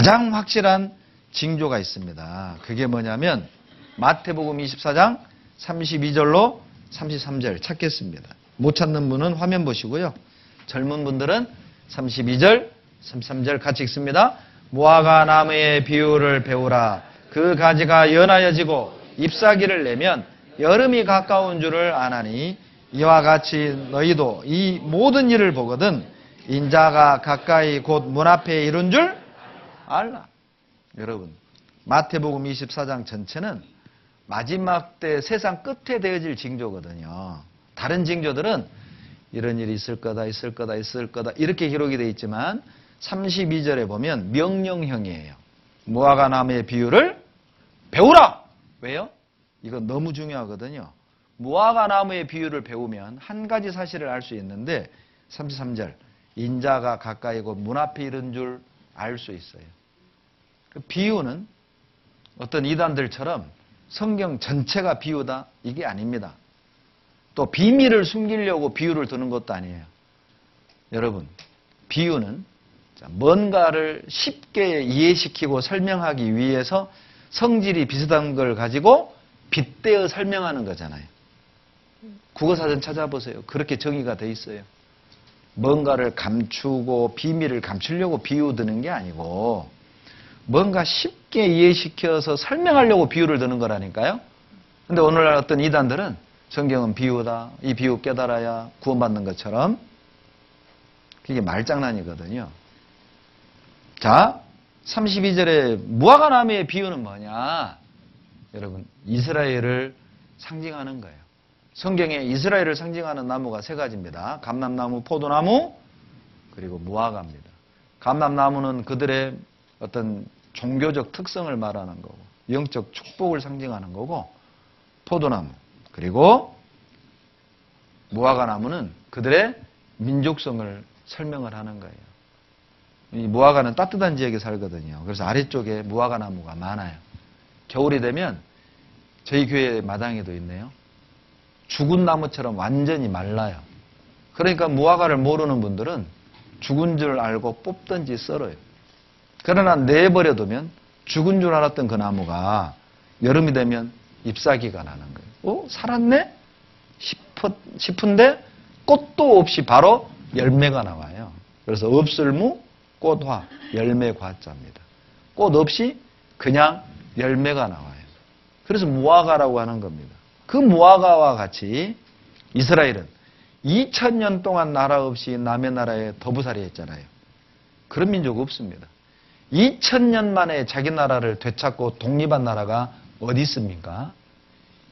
가장 확실한 징조가 있습니다. 그게 뭐냐면 마태복음 24장 32절로 33절 찾겠습니다. 못 찾는 분은 화면 보시고요. 젊은 분들은 32절, 33절 같이 읽습니다. 무화과 나무의 비유를 배우라. 그 가지가 연하여지고 잎사귀를 내면 여름이 가까운 줄을 아나니 이와 같이 너희도 이 모든 일을 보거든 인자가 가까이 곧 문 앞에 이른 줄 알라. 여러분, 마태복음 24장 전체는 마지막 때 세상 끝에 되어질 징조거든요. 다른 징조들은 이런 일이 있을 거다, 있을 거다, 있을 거다 이렇게 기록이 되어 있지만 32절에 보면 명령형이에요. 무화과 나무의 비유를 배우라! 왜요? 이건 너무 중요하거든요. 무화과 나무의 비유를 배우면 한 가지 사실을 알 수 있는데 33절 인자가 가까이 곧 문 앞에 이른 줄 알 수 있어요. 그 비유는 어떤 이단들처럼 성경 전체가 비유다? 이게 아닙니다. 또 비밀을 숨기려고 비유를 두는 것도 아니에요. 여러분, 비유는 뭔가를 쉽게 이해시키고 설명하기 위해서 성질이 비슷한 걸 가지고 빗대어 설명하는 거잖아요. 국어사전 찾아보세요. 그렇게 정의가 돼 있어요. 뭔가를 감추고 비밀을 감추려고 비유 드는 게 아니고 뭔가 쉽게 이해시켜서 설명하려고 비유를 드는 거라니까요. 근데 오늘날 어떤 이단들은 성경은 비유다. 이 비유 깨달아야 구원받는 것처럼 그게 말장난이거든요. 자, 32절에 무화과 나무의 비유는 뭐냐? 여러분, 이스라엘을 상징하는 거예요. 성경에 이스라엘을 상징하는 나무가 세 가지입니다. 감람나무, 포도나무, 그리고 무화과입니다. 감람나무는 그들의 어떤 종교적 특성을 말하는 거고 영적 축복을 상징하는 거고 포도나무 그리고 무화과나무는 그들의 민족성을 설명을 하는 거예요. 이 무화과는 따뜻한 지역에 살거든요. 그래서 아래쪽에 무화과나무가 많아요. 겨울이 되면 저희 교회 마당에도 있네요. 죽은 나무처럼 완전히 말라요. 그러니까 무화과를 모르는 분들은 죽은 줄 알고 뽑든지 썰어요. 그러나 내버려 두면 죽은 줄 알았던 그 나무가 여름이 되면 잎사귀가 나는 거예요. 살았네? 싶은데 꽃도 없이 바로 열매가 나와요. 그래서 없을무, 꽃화, 열매과자입니다. 꽃 없이 그냥 열매가 나와요. 그래서 무화과라고 하는 겁니다. 그 무화과와 같이 이스라엘은 2000년 동안 나라 없이 남의 나라에 더부살이 했잖아요. 그런 민족 없습니다. 2000년 만에 자기 나라를 되찾고 독립한 나라가 어디 있습니까?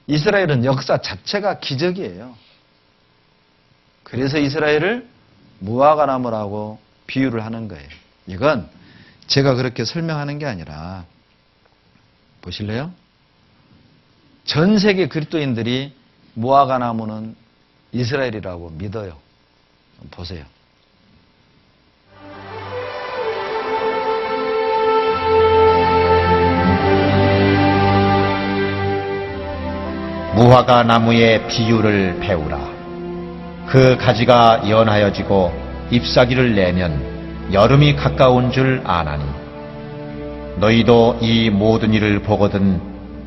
이스라엘은 역사 자체가 기적이에요. 그래서 이스라엘을 무화과나무라고 비유를 하는 거예요. 이건 제가 그렇게 설명하는 게 아니라 보실래요? 전 세계 그리스도인들이 무화과나무는 이스라엘이라고 믿어요. 보세요. 무화과 나무의 비유를 배우라. 그 가지가 연하여지고 잎사귀를 내면 여름이 가까운 줄 아나니 너희도 이 모든 일을 보거든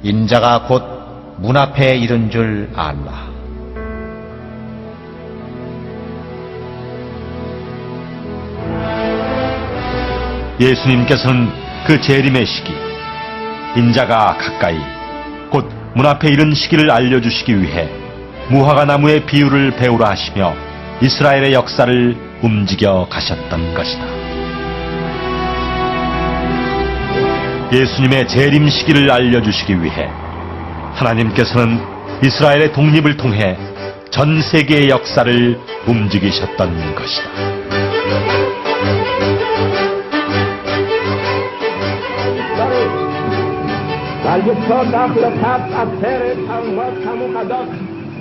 인자가 곧 문 앞에 이른 줄 알라. 예수님께서는 그 재림의 시기, 인자가 가까이 곧 문 앞에 이른 시기를 알려주시기 위해 무화과 나무의 비유를 배우라 하시며 이스라엘의 역사를 움직여 가셨던 것이다. 예수님의 재림 시기를 알려주시기 위해 하나님께서는 이스라엘의 독립을 통해 전 세계의 역사를 움직이셨던 것이다.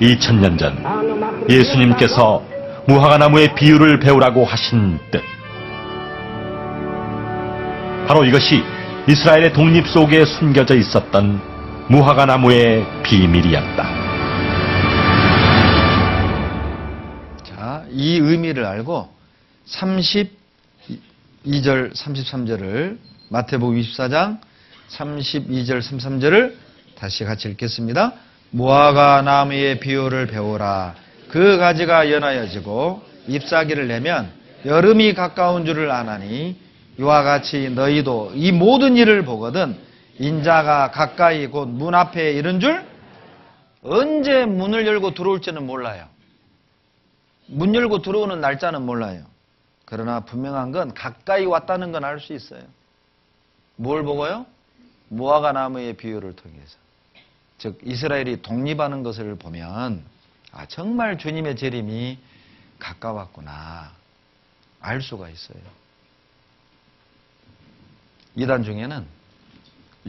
(2000년) 전 예수님께서 무화과 나무의 비유를 배우라고 하신 뜻, 바로 이것이 이스라엘의 독립 속에 숨겨져 있었던 무화과 나무의 비밀이었다. 자, 이 의미를 알고 32절, 33절을 마태복음 24장 32절 33절을 다시 같이 읽겠습니다. 무화과 나무의 비유를 배우라. 그 가지가 연하여지고 잎사귀를 내면 여름이 가까운 줄을 아나니 이와 같이 너희도 이 모든 일을 보거든 인자가 가까이 곧 문 앞에 이른 줄. 언제 문을 열고 들어올지는 몰라요. 문 열고 들어오는 날짜는 몰라요. 그러나 분명한 건 가까이 왔다는 건 알 수 있어요. 뭘 보고요? 무화과 나무의 비유를 통해서. 즉 이스라엘이 독립하는 것을 보면 정말 주님의 재림이 가까웠구나 알 수가 있어요. 이단 중에는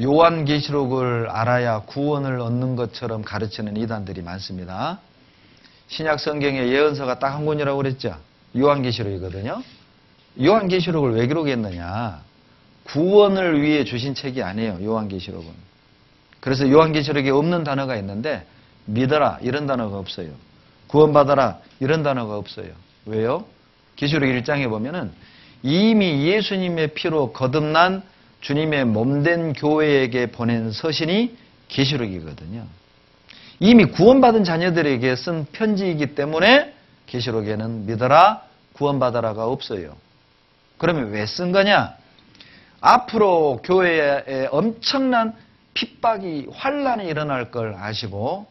요한계시록을 알아야 구원을 얻는 것처럼 가르치는 이단들이 많습니다. 신약 성경에 예언서가 딱 한 권이라고 그랬죠. 요한계시록이거든요. 요한계시록을 왜 기록했느냐. 구원을 위해 주신 책이 아니에요. 요한계시록은. 그래서 요한계시록에 없는 단어가 있는데 믿어라 이런 단어가 없어요. 구원받아라 이런 단어가 없어요. 왜요? 계시록 1장에 보면은 이미 예수님의 피로 거듭난 주님의 몸된 교회에게 보낸 서신이 계시록이거든요. 이미 구원받은 자녀들에게 쓴 편지이기 때문에 계시록에는 믿어라, 구원받아라가 없어요. 그러면 왜 쓴 거냐? 앞으로 교회에 엄청난 핍박이, 환란이 일어날 걸 아시고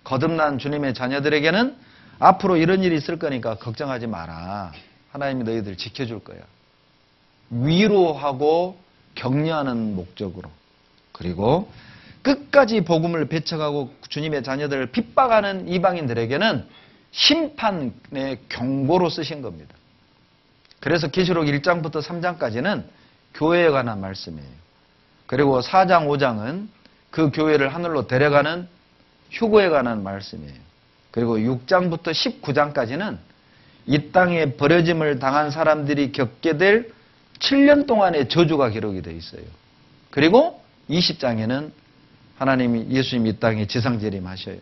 거듭난 주님의 자녀들에게는 앞으로 이런 일이 있을 거니까 걱정하지 마라. 하나님이 너희들 지켜줄 거야. 위로하고 격려하는 목적으로. 그리고 끝까지 복음을 배척하고 주님의 자녀들을 핍박하는 이방인들에게는 심판의 경고로 쓰신 겁니다. 그래서 계시록 1장부터 3장까지는 교회에 관한 말씀이에요. 그리고 4장, 5장은 그 교회를 하늘로 데려가는 휴거에 관한 말씀이에요. 그리고 6장부터 19장까지는 이 땅에 버려짐을 당한 사람들이 겪게 될 7년 동안의 저주가 기록이 되어 있어요. 그리고 20장에는 하나님이 예수님이 이 땅에 지상재림하셔요.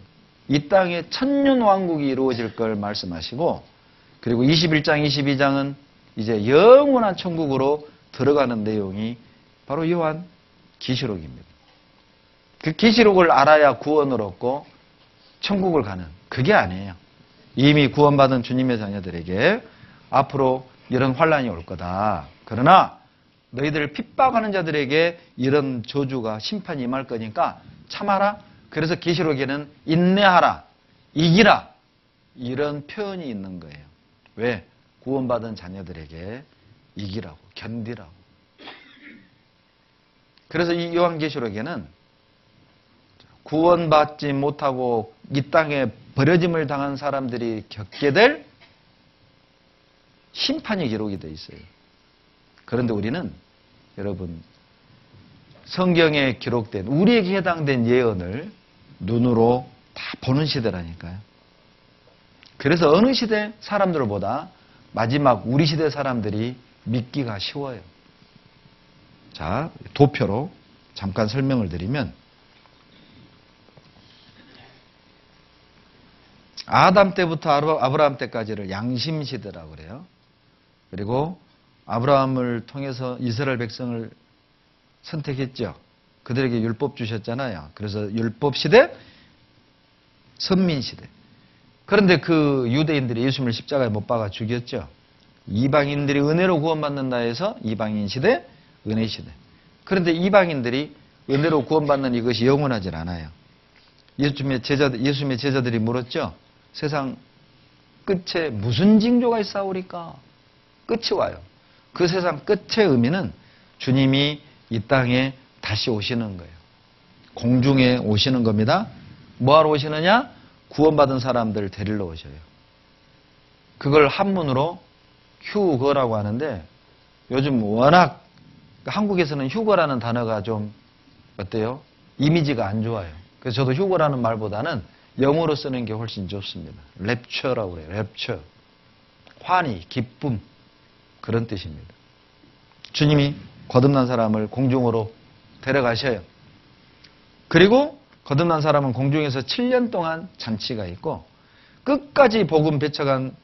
이 땅에 천년 왕국이 이루어질 걸 말씀하시고, 그리고 21장, 22장은 이제 영원한 천국으로 들어가는 내용이 바로 요한 계시록입니다. 그 계시록을 알아야 구원을 얻고 천국을 가는 그게 아니에요. 이미 구원받은 주님의 자녀들에게 앞으로 이런 환란이 올 거다. 그러나 너희들을 핍박하는 자들에게 이런 저주가 심판이 임할 거니까 참아라. 그래서 계시록에는 인내하라, 이기라 이런 표현이 있는 거예요. 왜? 구원받은 자녀들에게 이기라고, 견디라고. 그래서 이 요한계시록에는 구원받지 못하고 이 땅에 버려짐을 당한 사람들이 겪게 될 심판이 기록이 되어 있어요. 그런데 우리는 여러분 성경에 기록된 우리에게 해당된 예언을 눈으로 다 보는 시대라니까요. 그래서 어느 시대 사람들보다 마지막 우리 시대 사람들이 믿기가 쉬워요. 자, 도표로 잠깐 설명을 드리면 아담 때부터 아브라함 때까지를 양심 시대라고 그래요. 그리고 아브라함을 통해서 이스라엘 백성을 선택했죠. 그들에게 율법 주셨잖아요. 그래서 율법 시대, 선민 시대. 그런데 그 유대인들이 예수님을 십자가에 못 박아 죽였죠. 이방인들이 은혜로 구원받는다 해서 이방인 시대, 은혜 시대. 그런데 이방인들이 은혜로 구원받는 이것이 영원하질 않아요. 예수님의 제자들이 물었죠. 세상 끝에 무슨 징조가 있사오리까? 끝이 와요. 그 세상 끝의 의미는 주님이 이 땅에 다시 오시는 거예요. 공중에 오시는 겁니다. 뭐하러 오시느냐? 구원받은 사람들을 데리러 오셔요. 그걸 한문으로 휴거라고 하는데 요즘 워낙 한국에서는 휴거라는 단어가 좀 어때요? 이미지가 안 좋아요. 그래서 저도 휴거라는 말보다는 영어로 쓰는 게 훨씬 좋습니다. 랩처라고 그래요. 랩처. 환희, 기쁨 그런 뜻입니다. 주님이 거듭난 사람을 공중으로 데려가셔요. 그리고 거듭난 사람은 공중에서 7년 동안 잔치가 있고 끝까지 복음 배척한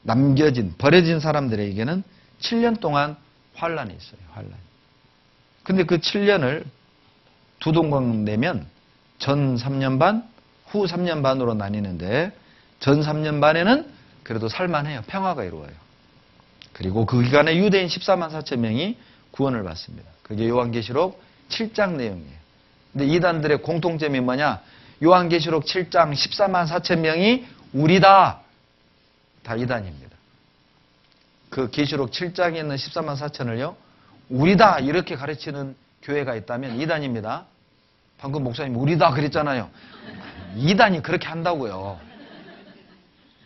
남겨진 버려진 사람들에게는 7년 동안 환란이 있어요. 환란. 근데 그 7년을 두 동강 내면 전 3년 반, 후 3년 반으로 나뉘는데 전 3년 반에는 그래도 살만해요. 평화가 이루어요. 그리고 그 기간에 유대인 14만 4천 명이 구원을 받습니다. 그게 요한계시록 7장 내용이에요. 근데 이단들의 공통점이 뭐냐? 요한계시록 7장 14만 4천 명이 우리다. 다 이단입니다. 그 계시록 7장에 있는 14만 4천을요. 우리다 이렇게 가르치는 교회가 있다면 이단입니다. 방금 목사님 우리다 그랬잖아요. 이단이 그렇게 한다고요.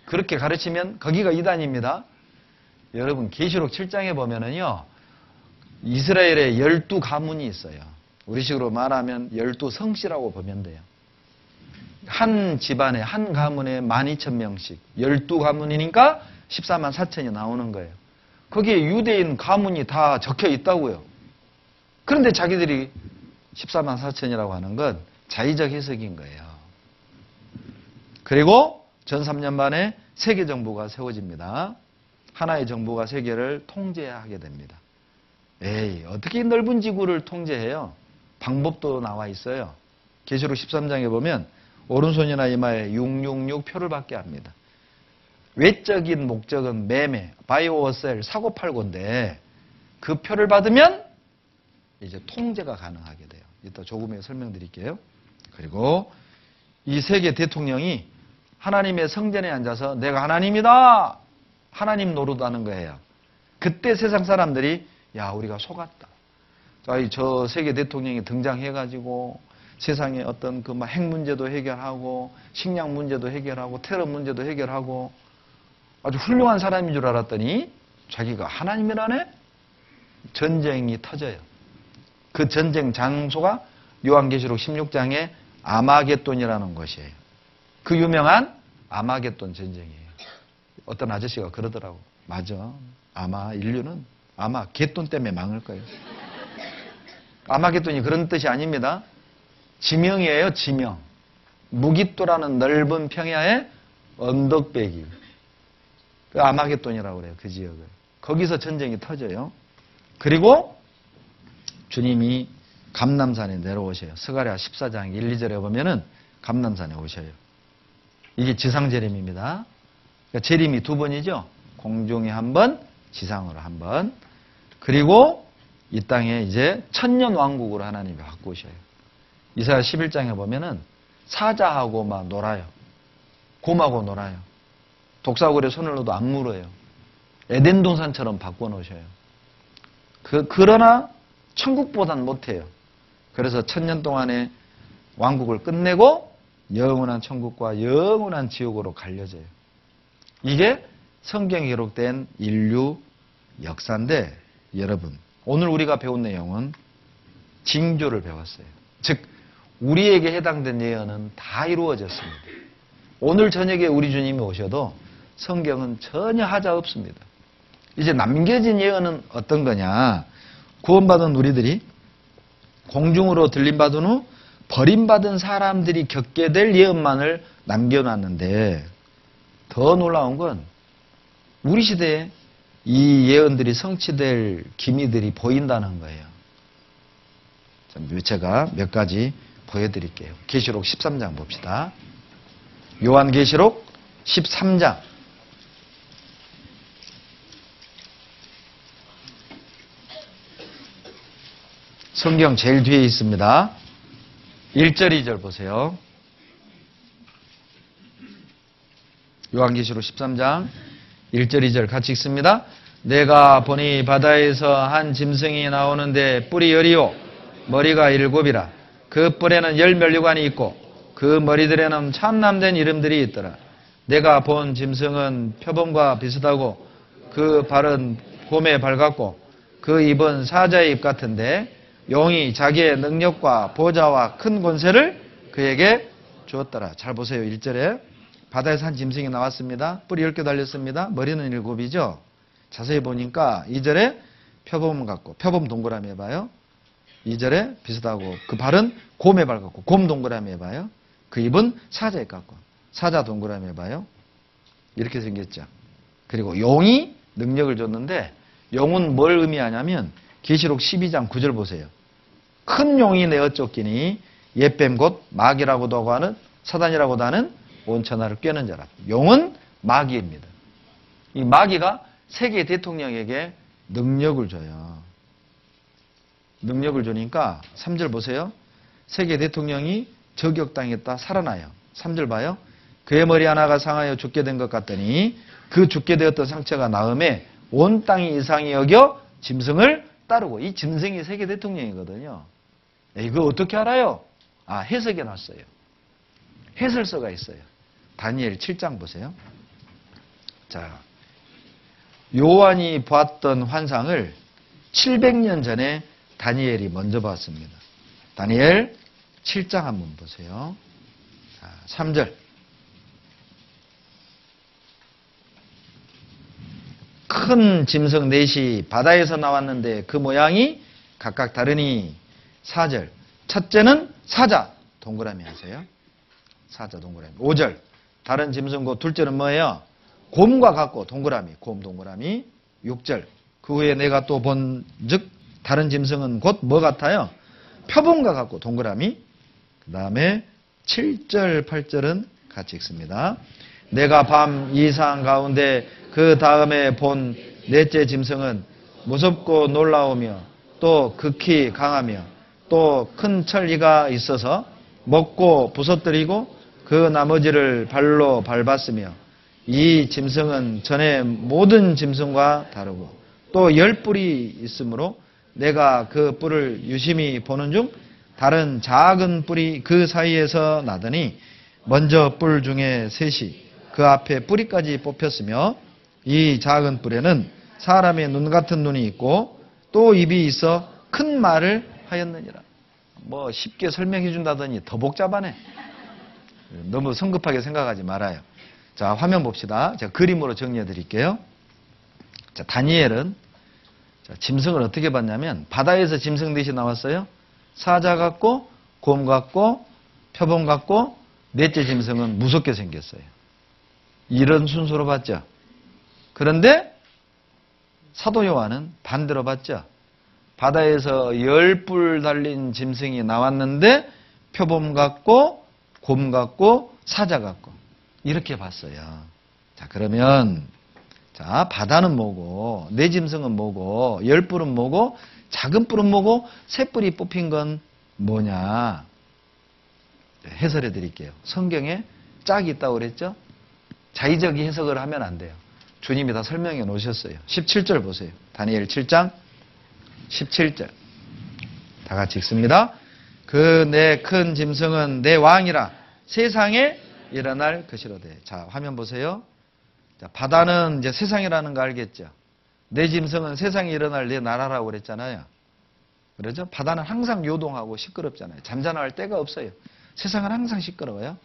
그렇게 가르치면 거기가 이단입니다. 여러분 계시록 7장에 보면은요. 이스라엘에 12가문이 있어요. 우리식으로 말하면 12성씨라고 보면 돼요. 한 집안에 한 가문에 12,000명씩 12가문이니까 14만 4천이 나오는 거예요. 거기에 유대인 가문이 다 적혀 있다고요. 그런데 자기들이 14만 4천이라고 하는 건 자의적 해석인 거예요. 그리고 전 3년 만에 세계 정부가 세워집니다. 하나의 정부가 세계를 통제하게 됩니다. 에이, 어떻게 넓은 지구를 통제해요? 방법도 나와 있어요. 계시록 13장에 보면 오른손이나 이마에 666 표를 받게 합니다. 외적인 목적은 매매, 바이오셀, 사고팔고인데 그 표를 받으면 이제 통제가 가능하게 돼요. 이따 조금 후에 설명드릴게요. 그리고 이 세계 대통령이 하나님의 성전에 앉아서 내가 하나님이다! 하나님 노릇하는 거예요. 그때 세상 사람들이 야, 우리가 속았다. 저 세계 대통령이 등장해가지고 세상에 어떤 그 핵 문제도 해결하고 식량 문제도 해결하고 테러 문제도 해결하고 아주 훌륭한 사람인 줄 알았더니 자기가 하나님이라네? 전쟁이 터져요. 그 전쟁 장소가 요한계시록 16장에 아마겟돈이라는 것이에요. 그 유명한 아마겟돈 전쟁이에요. 어떤 아저씨가 그러더라고. 맞아. 아마 인류는 아마 겟돈 때문에 망할 거예요. 아마겟돈이 그런 뜻이 아닙니다. 지명이에요. 지명. 무깃도라는 넓은 평야의 언덕배기. 그 아마겟돈이라고 그래요. 그 지역을. 거기서 전쟁이 터져요. 그리고 주님이 감람산에 내려오셔요. 스가랴 14장 1, 2절에 보면은 감람산에 오셔요. 이게 지상재림입니다. 그러니까 재림이 두 번이죠. 공중에 한 번, 지상으로 한 번. 그리고 이 땅에 이제 천년 왕국으로 하나님이 바꾸셔요. 이사야 11장에 보면은 사자하고 막 놀아요. 곰하고 놀아요. 독사골에 손을 넣어도 안 물어요. 에덴 동산처럼 바꿔놓으셔요. 그러나 천국보단 못해요. 그래서 천년 동안의 왕국을 끝내고 영원한 천국과 영원한 지옥으로 갈려져요. 이게 성경에 기록된 인류 역사인데 여러분 오늘 우리가 배운 내용은 징조를 배웠어요. 즉 우리에게 해당된 예언은 다 이루어졌습니다. 오늘 저녁에 우리 주님이 오셔도 성경은 전혀 하자 없습니다. 이제 남겨진 예언은 어떤 거냐? 구원받은 우리들이 공중으로 들림받은 후 버림받은 사람들이 겪게 될 예언만을 남겨놨는데 더 놀라운 건 우리 시대에 이 예언들이 성취될 기미들이 보인다는 거예요. 제가 몇 가지 보여드릴게요. 계시록 13장 봅시다. 요한계시록 13장. 성경 제일 뒤에 있습니다. 1절, 2절 보세요. 요한계시록 13장 1절, 2절 같이 읽습니다. 내가 보니 바다에서 한 짐승이 나오는데 뿔이 10이요 머리가 7이라. 그 뿔에는 10면류관이 있고 그 머리들에는 참남된 이름들이 있더라. 내가 본 짐승은 표범과 비슷하고 그 발은 곰의 발 같고 그 입은 사자의 입 같은데 용이 자기의 능력과 보좌와 큰 권세를 그에게 주었더라. 잘 보세요. 1절에 바다에서 한 짐승이 나왔습니다. 뿔이 10개 달렸습니다. 머리는 7이죠. 자세히 보니까 2절에 표범 같고 표범 동그라미 해봐요. 2절에 비슷하고 그 발은 곰의 발 같고 곰 동그라미 해봐요. 그 입은 사자의 입 같고 사자 동그라미 해봐요. 이렇게 생겼죠. 그리고 용이 능력을 줬는데 용은 뭘 의미하냐면 계시록 12장 9절 보세요. 큰 용이 내어 쫓기니 옛뱀 곧 마귀라고도 하는 사단이라고도 하는 온천하를 꿰는 자라. 용은 마귀입니다. 이 마귀가 세계 대통령에게 능력을 줘요. 능력을 주니까 3절 보세요. 세계 대통령이 저격당했다 살아나요. 3절 봐요. 그의 머리 하나가 상하여 죽게 된 것 같더니 그 죽게 되었던 상처가 나음에 온 땅이 이상히 여겨 짐승을 따르고. 이 짐승이 세계 대통령이거든요. 이거 어떻게 알아요? 해석해 놨어요. 해설서가 있어요. 다니엘 7장 보세요. 자, 요한이 봤던 환상을 700년 전에 다니엘이 먼저 봤습니다. 다니엘 7장 한번 보세요. 자, 3절. 큰 짐승 넷이 바다에서 나왔는데 그 모양이 각각 다르니. 4절. 첫째는 사자. 동그라미 하세요. 사자 동그라미. 5절. 다른 짐승 곧 둘째는 뭐예요? 곰과 같고. 동그라미. 곰 동그라미. 6절. 그 후에 내가 또 본즉 다른 짐승은 곧 뭐 같아요? 표범과 같고. 동그라미. 그 다음에 7절 8절은 같이 읽습니다. 내가 밤 이상 가운데 그 다음에 본 넷째 짐승은 무섭고 놀라우며 또 극히 강하며 또 큰 천리가 있어서 먹고 부서뜨리고 그 나머지를 발로 밟았으며 이 짐승은 전에 모든 짐승과 다르고 또 10뿔이 있으므로 내가 그 뿔을 유심히 보는 중 다른 작은 뿔이 그 사이에서 나더니 먼저 뿔 중에 셋이 그 앞에 뿌리까지 뽑혔으며 이 작은 뿔에는 사람의 눈 같은 눈이 있고 또 입이 있어 큰 말을 하였느니라. 뭐 쉽게 설명해 준다더니 더 복잡하네. 너무 성급하게 생각하지 말아요. 자, 화면 봅시다. 제가 그림으로 정리해 드릴게요. 자, 다니엘은 짐승을 어떻게 봤냐면 바다에서 짐승 넷이 나왔어요. 사자 같고 곰 같고 표범 같고 넷째 짐승은 무섭게 생겼어요. 이런 순서로 봤죠. 그런데 사도 요한은 반대로 봤죠. 바다에서 10뿔 달린 짐승이 나왔는데 표범 같고 곰 같고 사자 같고 이렇게 봤어요. 자, 그러면 자, 바다는 뭐고 네 짐승은 뭐고 10뿔은 뭐고 작은 뿔은 뭐고 세 뿔이 뽑힌 건 뭐냐 해설해 드릴게요. 성경에 짝이 있다고 그랬죠? 자의적 해석을 하면 안 돼요. 주님이 다 설명해 놓으셨어요. 17절 보세요. 다니엘 7장 17절. 다 같이 읽습니다. 그 내 큰 짐승은 내 왕이라 세상에 일어날 것이로되. 자, 화면 보세요. 자, 바다는 이제 세상이라는 거 알겠죠? 내 짐승은 세상에 일어날 내 나라라고 그랬잖아요. 그러죠? 바다는 항상 요동하고 시끄럽잖아요. 잠잠할 데가 없어요. 세상은 항상 시끄러워요.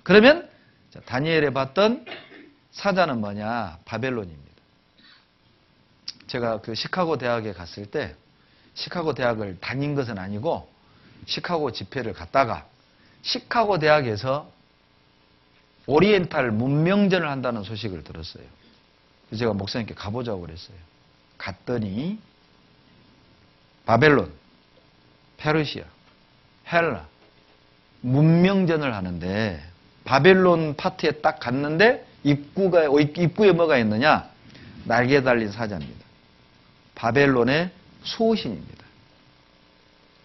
그러면 자, 다니엘에 봤던 사자는 뭐냐? 바벨론입니다. 제가 그 시카고 대학에 갔을 때 시카고 대학을 다닌 것은 아니고 시카고 집회를 갔다가 시카고 대학에서 오리엔탈 문명전을 한다는 소식을 들었어요. 그래서 제가 목사님께 가보자고 그랬어요. 갔더니 바벨론, 페르시아, 헬라 문명전을 하는데 바벨론 파트에 딱 갔는데 입구에 뭐가 있느냐? 날개 달린 사자입니다. 바벨론의 수호신입니다.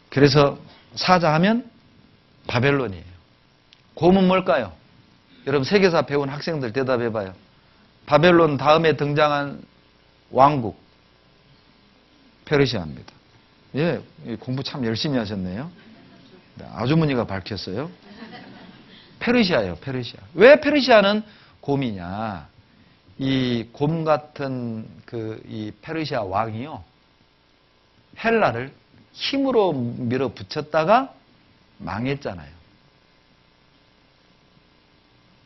그래서 사자 하면 바벨론이에요. 곰은 뭘까요? 여러분 세계사 배운 학생들 대답해봐요. 바벨론 다음에 등장한 왕국 페르시아입니다. 예, 공부 참 열심히 하셨네요. 아주머니가 밝혔어요. 페르시아예요, 페르시아. 왜 페르시아는 곰이냐? 이 곰 같은 이 페르시아 왕이요, 헬라를 힘으로 밀어붙였다가 망했잖아요.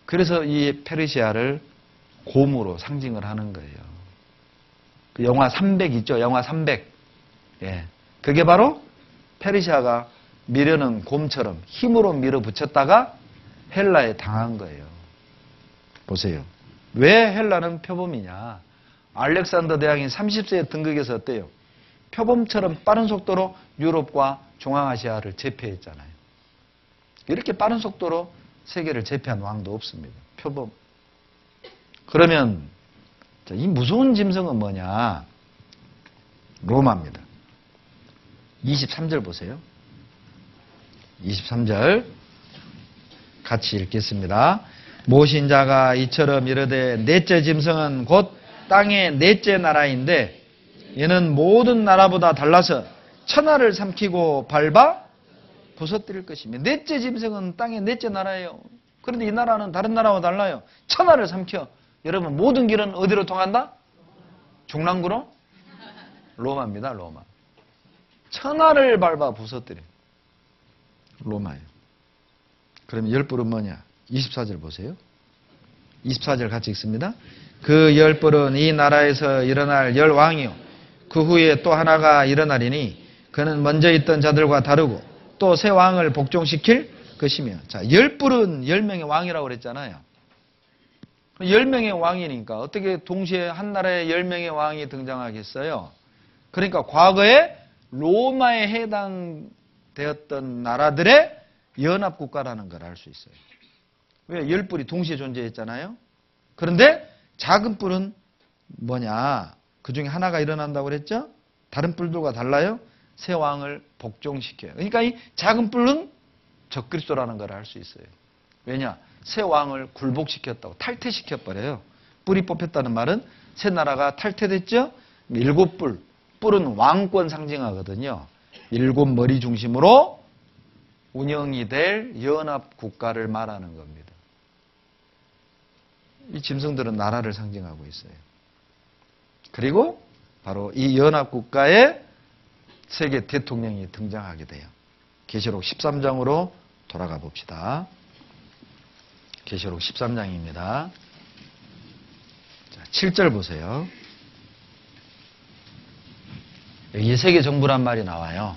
그래서 이 페르시아를 곰으로 상징을 하는 거예요. 그 영화 300 있죠? 영화 300. 예. 그게 바로 페르시아가 미려는 곰처럼 힘으로 밀어붙였다가 헬라에 당한 거예요. 보세요. 왜 헬라는 표범이냐? 알렉산더 대왕이 30세에 등극해서 어때요? 표범처럼 빠른 속도로 유럽과 중앙아시아를 제패했잖아요. 이렇게 빠른 속도로 세계를 제패한 왕도 없습니다. 표범. 그러면 이 무서운 짐승은 뭐냐? 로마입니다. 23절 보세요. 23절 같이 읽겠습니다. 모신자가 이처럼 이르되 넷째 짐승은 곧 땅의 넷째 나라인데 얘는 모든 나라보다 달라서 천하를 삼키고 밟아 부서뜨릴 것이며 넷째 짐승은 땅의 넷째 나라예요. 그런데 이 나라는 다른 나라와 달라요. 천하를 삼켜. 여러분 모든 길은 어디로 통한다? 중랑구로? 로마입니다. 로마. 천하를 밟아 부서뜨려. 로마예요. 그러면 열불은 뭐냐? 24절 보세요. 24절 같이 읽습니다. 그 열불은 이 나라에서 일어날 열왕이요. 그 후에 또 하나가 일어나리니 그는 먼저 있던 자들과 다르고 또 새 왕을 복종시킬 것이며. 자, 열불은 10명의 왕이라고 그랬잖아요. 10명의 왕이니까 어떻게 동시에 한 나라에 10명의 왕이 등장하겠어요? 그러니까 과거에 로마에 해당되었던 나라들의 연합국가라는 걸 알 수 있어요. 왜? 열불이 동시에 존재했잖아요. 그런데 작은 뿔은 뭐냐? 그 중에 하나가 일어난다고 그랬죠? 다른 뿔들과 달라요? 새 왕을 복종시켜요. 그러니까 이 작은 뿔은 적그리스도라는 걸 알 수 있어요. 왜냐? 새 왕을 굴복시켰다고 탈퇴시켜버려요. 뿔이 뽑혔다는 말은 새 나라가 탈퇴됐죠? 7뿔. 뿔은 왕권 상징하거든요. 7머리 중심으로 운영이 될 연합국가를 말하는 겁니다. 이 짐승들은 나라를 상징하고 있어요. 그리고 바로 이 연합국가에 세계 대통령이 등장하게 돼요. 계시록 13장으로 돌아가 봅시다. 계시록 13장입니다. 자, 7절 보세요. 여기 세계 정부란 말이 나와요.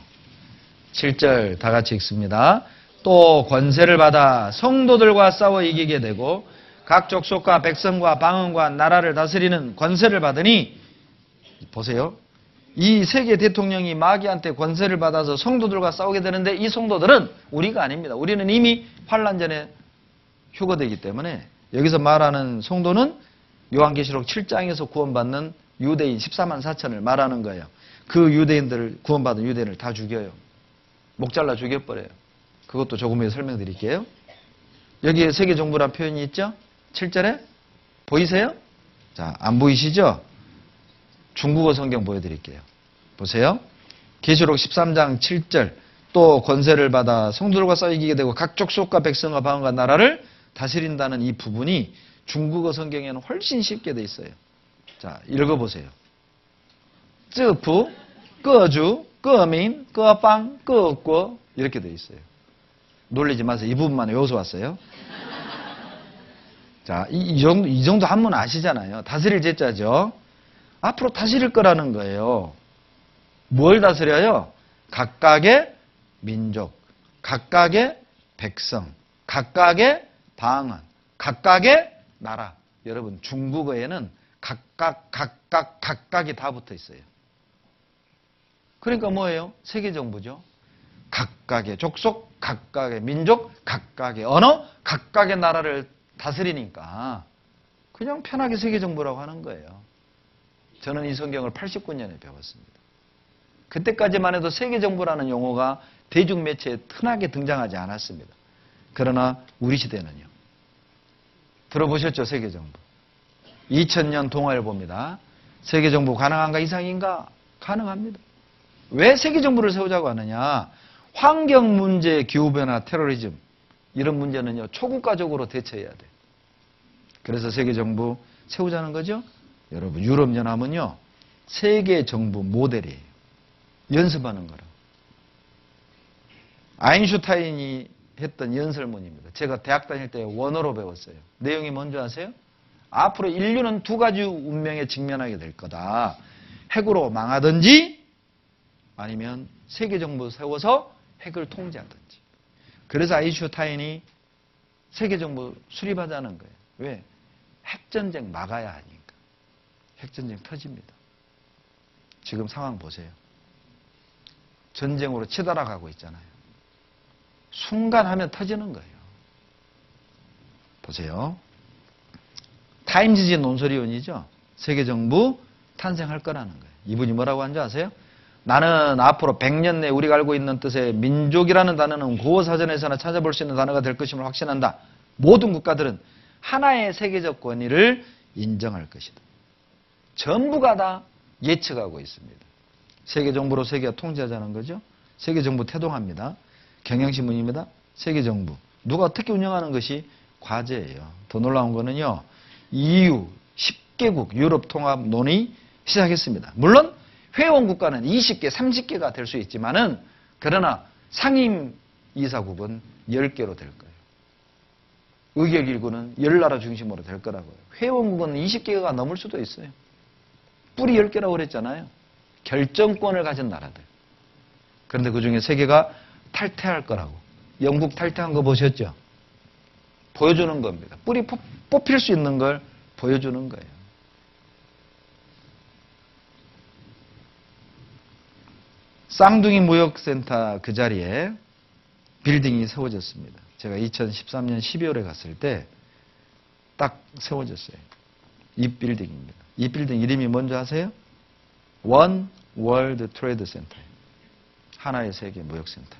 7절 다 같이 읽습니다. 또 권세를 받아 성도들과 싸워 이기게 되고 각 족속과 백성과 방언과 나라를 다스리는 권세를 받으니 보세요. 이 세계 대통령이 마귀한테 권세를 받아서 성도들과 싸우게 되는데 이 성도들은 우리가 아닙니다. 우리는 이미 환란 전에 휴거되기 때문에 여기서 말하는 성도는 요한계시록 7장에서 구원받는 유대인 14만 4천을 말하는 거예요. 그 유대인들을 구원받은 유대인을 다 죽여요. 목 잘라 죽여버려요. 그것도 조금 후에 설명드릴게요. 여기에 세계정부란 표현이 있죠? 7절에 보이세요? 자, 안 보이시죠? 중국어 성경 보여드릴게요. 보세요. 계시록 13장 7절 또 권세를 받아 성도들과 싸워 이기게 되고 각 족속과 백성과 방언과 나라를 다스린다는 이 부분이 중국어 성경에는 훨씬 쉽게 돼 있어요. 자, 읽어보세요. 这부, 各주, 各민, 各邦, 各国 이렇게 돼 있어요. 놀리지 마세요. 이 부분만 외워서 왔어요. 자, 이 정도 한문 아시잖아요. 다스릴 제자죠. 앞으로 다스릴 거라는 거예요. 뭘 다스려요? 각각의 민족, 각각의 백성, 각각의 방언, 각각의 나라. 여러분, 중국어에는 각각이 다 붙어 있어요. 그러니까 뭐예요? 세계정부죠. 각각의 족속, 각각의 민족, 각각의 언어, 각각의 나라를 다스리니까 그냥 편하게 세계정부라고 하는 거예요. 저는 이 성경을 89년에 배웠습니다. 그때까지만 해도 세계정부라는 용어가 대중매체에 흔하게 등장하지 않았습니다. 그러나 우리 시대는요. 들어보셨죠? 세계정부. 2000년 동아일보입니다. 세계정부 가능한가 이상인가? 가능합니다. 왜 세계정부를 세우자고 하느냐? 환경문제, 기후변화, 테러리즘 이런 문제는요. 초국가적으로 대처해야 돼요. 그래서 세계정부 세우자는 거죠. 여러분 유럽연합은요. 세계정부 모델이에요. 연습하는 거라. 아인슈타인이 했던 연설문입니다. 제가 대학 다닐 때 원어로 배웠어요. 내용이 뭔지 아세요? 앞으로 인류는 두 가지 운명에 직면하게 될 거다. 핵으로 망하든지 아니면 세계정부 세워서 핵을 통제하든지. 그래서 아인슈타인이 세계정부 수립하자는 거예요. 왜? 핵전쟁 막아야 하니까. 핵전쟁 터집니다. 지금 상황 보세요. 전쟁으로 치달아가고 있잖아요. 순간 하면 터지는 거예요. 보세요. 타임지지 논설위원이죠. 세계정부 탄생할 거라는 거예요. 이분이 뭐라고 한지 아세요? 나는 앞으로 100년 내에 우리가 알고 있는 뜻의 민족이라는 단어는 구어사전에서나 찾아볼 수 있는 단어가 될 것임을 확신한다. 모든 국가들은 하나의 세계적 권위를 인정할 것이다. 전부가 다 예측하고 있습니다. 세계정부로 세계가 통제하자는 거죠. 세계정부 태동합니다. 경향신문입니다. 세계정부. 누가 어떻게 운영하는 것이 과제예요. 더 놀라운 거는요. EU 10개국 유럽 통합 논의 시작했습니다. 물론 회원 국가는 20개, 30개가 될 수 있지만은 그러나 상임 이사국은 10개로 될 거예요. 의결기구는 10나라 중심으로 될 거라고요. 회원국은 20개가 넘을 수도 있어요. 뿌리 10개라고 그랬잖아요. 결정권을 가진 나라들. 그런데 그중에 3개가 탈퇴할 거라고. 영국 탈퇴한 거 보셨죠? 보여주는 겁니다. 뿌리 뽑힐 수 있는 걸 보여주는 거예요. 쌍둥이 무역센터 그 자리에 빌딩이 세워졌습니다. 제가 2013년 12월에 갔을 때 딱 세워졌어요. 이 빌딩입니다. 이 빌딩 이름이 뭔지 아세요? One World Trade Center. 하나의 세계 무역센터.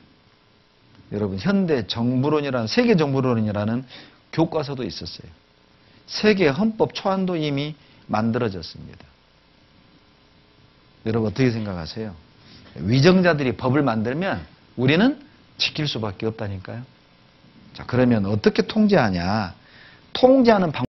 여러분 현대 정부론이라는 세계 정부론이라는 교과서도 있었어요. 세계 헌법 초안도 이미 만들어졌습니다. 여러분 어떻게 생각하세요? 위정자들이 법을 만들면 우리는 지킬 수밖에 없다니까요. 자, 그러면 어떻게 통제하냐? 통제하는 방법